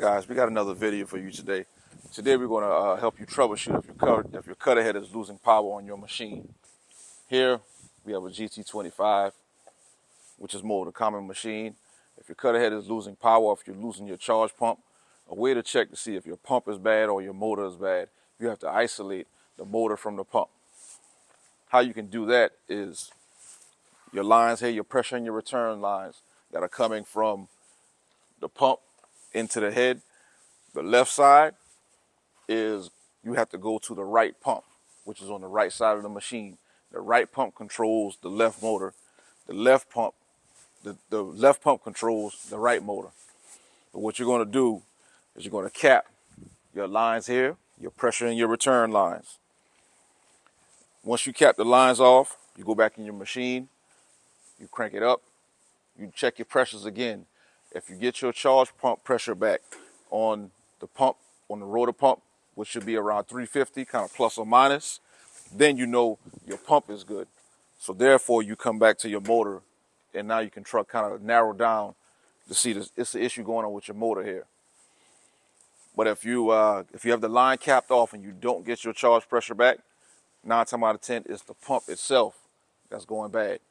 guys, we got another video for you today. Today we're going to help you troubleshoot if your cutter head is losing power on your machine. Here we have a GT25, which is more of the common machine. If your cutter head is losing power, if you're losing your charge pump, a way to check to see if your pump is bad or your motor is bad, you have to isolate the motor from the pump. How you can do that is your lines here, your pressure and your return lines that are coming from the pump into the head. The left side is you have to go to the right pump, which is on the right side of the machine. The right pump controls the left motor. The left pump controls the right motor. But what you're going to do is you're going to cap your lines here, your pressure and your return lines. Once you cap the lines off, you go back in your machine, you crank it up, you check your pressures again. If you get your charge pump pressure back on the pump, on the rotor pump, which should be around 350, kind of plus or minus, then you know your pump is good. So therefore, you come back to your motor, and now you can kind of narrow down to see it's the issue going on with your motor here. But if you have the line capped off and you don't get your charge pressure back, 9 times out of 10, it's the pump itself that's going bad.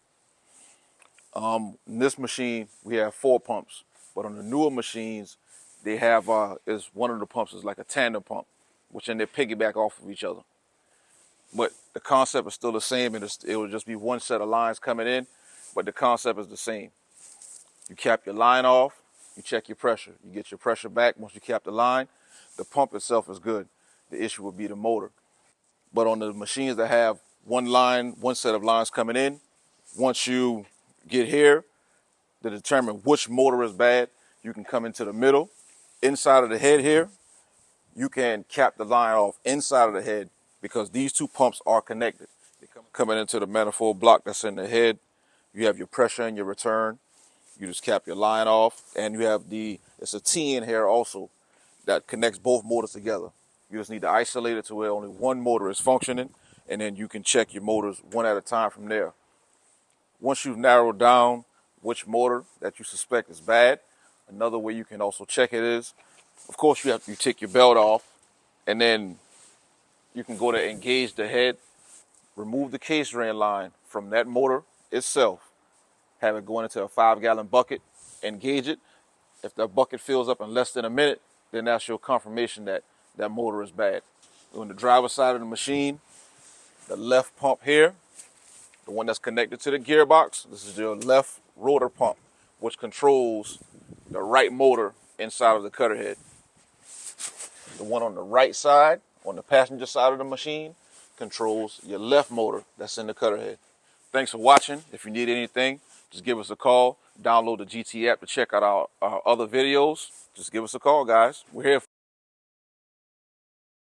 In this machine, we have 4 pumps, but on the newer machines, they have one of the pumps is like a tandem pump, which then they piggyback off of each other. But the concept is still the same, and it will just be one set of lines coming in, but the concept is the same. You cap your line off, you check your pressure. You get your pressure back once you cap the line. The pump itself is good. The issue will be the motor. But on the machines that have one set of lines coming in, once you get here to determine which motor is bad, you can come into the middle. Inside of the head here, you can cap the line off inside of the head because these 2 pumps are connected. Coming into the manifold block that's in the head, you have your pressure and your return. You just cap your line off, and you have it's a T in here also that connects both motors together. You just need to isolate it to where only one motor is functioning, and then you can check your motors one at a time from there. Once you've narrowed down which motor that you suspect is bad, another way you can also check it is, of course, you take your belt off, and then you can go to engage the head, remove the case drain line from that motor itself, have it going into a 5-gallon bucket, engage it. If that bucket fills up in less than a minute, then that's your confirmation that that motor is bad. On the driver's side of the machine, the left pump here, the one that's connected to the gearbox, this is your left rotor pump, which controls the right motor inside of the cutter head. The one on the right side, on the passenger side of the machine, controls your left motor that's in the cutter head. Thanks for watching. If you need anything, just give us a call. Download the GT app to check out our other videos. Just give us a call, guys. We're here.